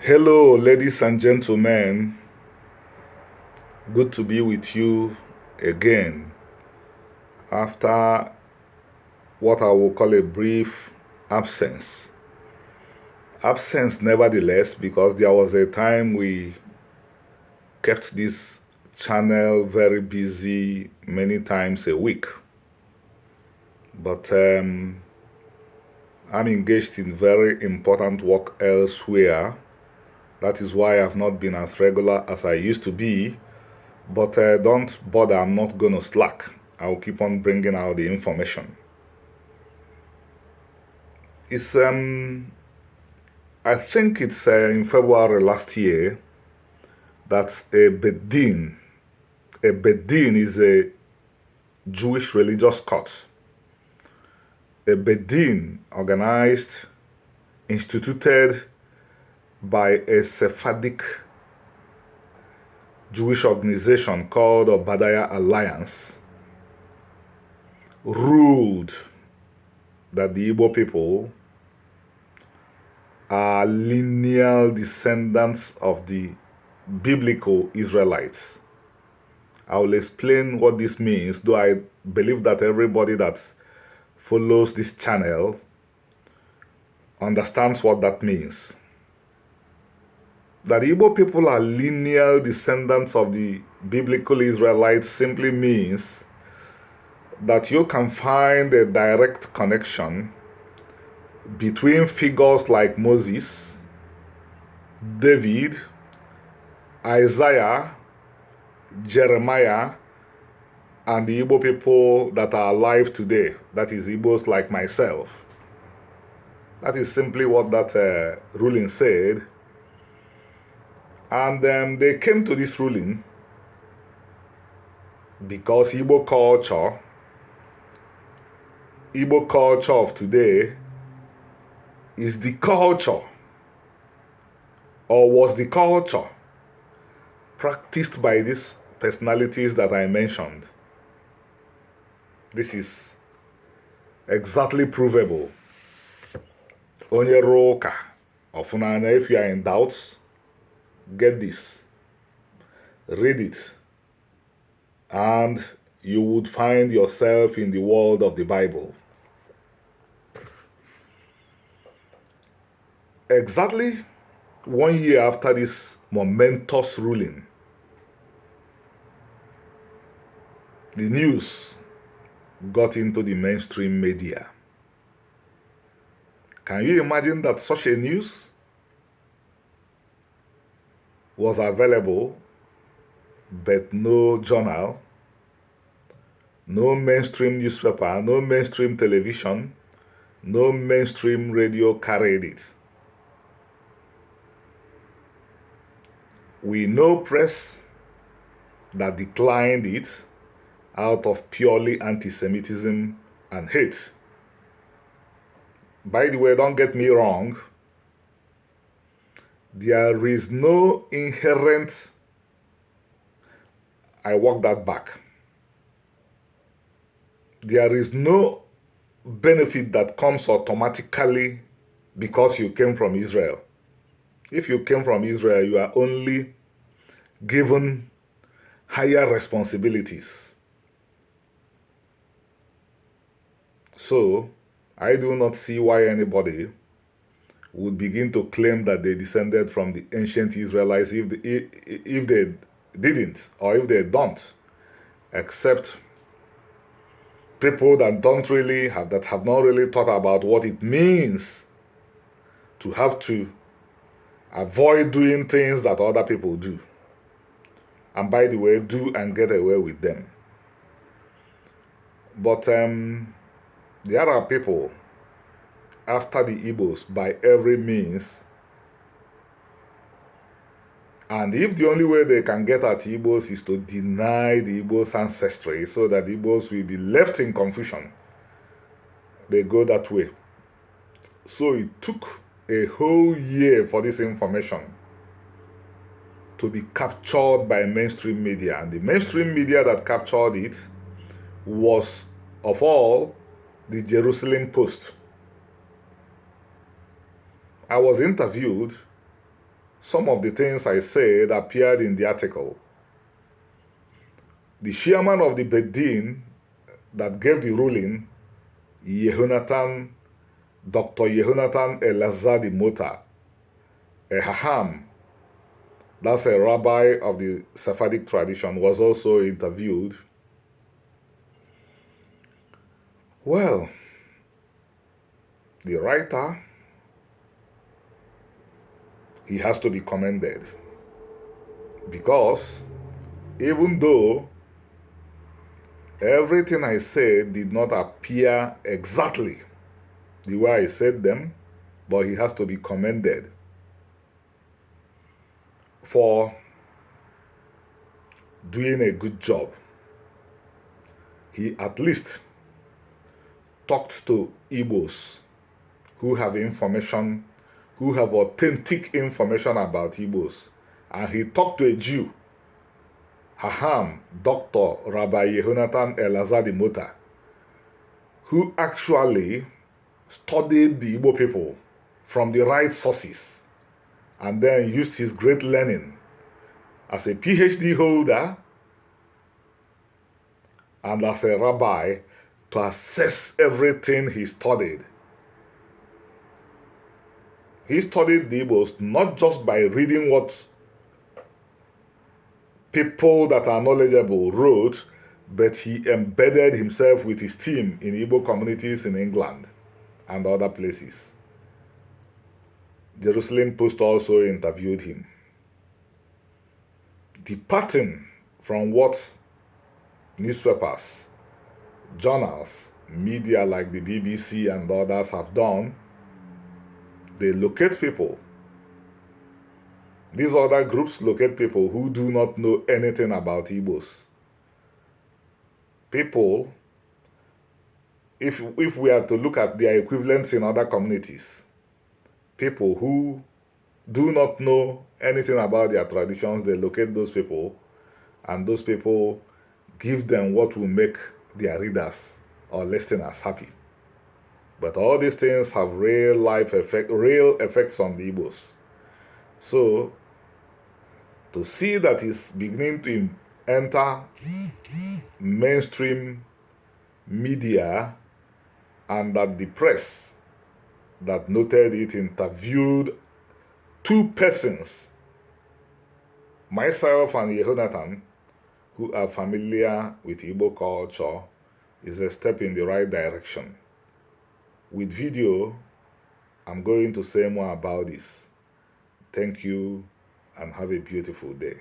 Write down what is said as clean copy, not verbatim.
Hello, ladies and gentlemen. Good to be with you again after what I will call a brief absence. Absence, nevertheless, because there was a time we kept this channel very busy many times a week. But I'm engaged in very important work elsewhere. That is why I've not been as regular as I used to be. But don't bother, I'm not going to slack. I'll keep on bringing out the information. It's, I think it's in February last year that a Bedin is a Jewish religious court. A Bedin organized, instituted by a Sephardic Jewish organization called Obadiah Alliance, ruled that the Igbo people are lineal descendants of the biblical Israelites. I will explain what this means, though I believe that everybody that follows this channel understands what that means. That the Igbo people are lineal descendants of the biblical Israelites simply means that you can find a direct connection between figures like Moses, David, Isaiah, Jeremiah, and the Igbo people that are alive today. That is Igbos like myself. That is simply what that ruling said. And they came to this ruling because Igbo culture of today is the culture, or was the culture, practiced by these personalities that I mentioned. This is exactly provable. Onye roka ofunanya, if you are in doubt, get this, read it, and you would find yourself in the world of the Bible. Exactly 1 year after this momentous ruling, the news got into the mainstream media. Can you imagine that such a news was available, but no journal, no mainstream newspaper, no mainstream television, no mainstream radio carried it? We know press that declined it out of purely anti-Semitism and hate. By the way, don't get me wrong, there is no inherent, I walk that back. There is no benefit that comes automatically because you came from Israel. If you came from Israel, you are only given higher responsibilities. So, I do not see why anybody would begin to claim that they descended from the ancient Israelites if they didn't, or if they don't, except people that have not really thought about what it means to have to avoid doing things that other people do. And by the way, do and get away with them. But there are people after the Igbos by every means. And if the only way they can get at Igbos is to deny the Igbos' ancestry so that the Igbos will be left in confusion, they go that way. So it took a whole year for this information to be captured by mainstream media. And the mainstream media that captured it was, of all, the Jerusalem Post. I was interviewed some of the things I said appeared in the article. The chairman of the Bedin that gave the ruling, Yehonatan, Dr. Yehonatan Elazar Mota, a Haham, that's a rabbi of the Sephardic tradition, was also interviewed. Well, the writer, he has to be commended, because even though everything I said did not appear exactly the way I said them, but he has to be commended for doing a good job. He at least talked to Igbos who have information, who have authentic information about Igbos. And he talked to a Jew, Haham, Dr. Rabbi Yehonatan Elazar Mota, who actually studied the Igbo people from the right sources and then used his great learning as a PhD holder and as a rabbi to assess everything he studied. He studied the Igbos not just by reading what people that are knowledgeable wrote, but he embedded himself with his team in Igbo communities in England and other places. Jerusalem Post also interviewed him. Departing from what newspapers, journals, media like the BBC and others have done, they locate people. These other groups locate people who do not know anything about Igbos. People, if we are to look at their equivalents in other communities, people who do not know anything about their traditions, they locate those people, and those people give them what will make their readers or listeners happy. But all these things have real effects on the Igbos. So, to see that it's beginning to enter mainstream media, and that the press that noted it interviewed two persons, myself and Yehonatan, who are familiar with Igbo culture, is a step in the right direction. With video, I'm going to say more about this. Thank you and have a beautiful day.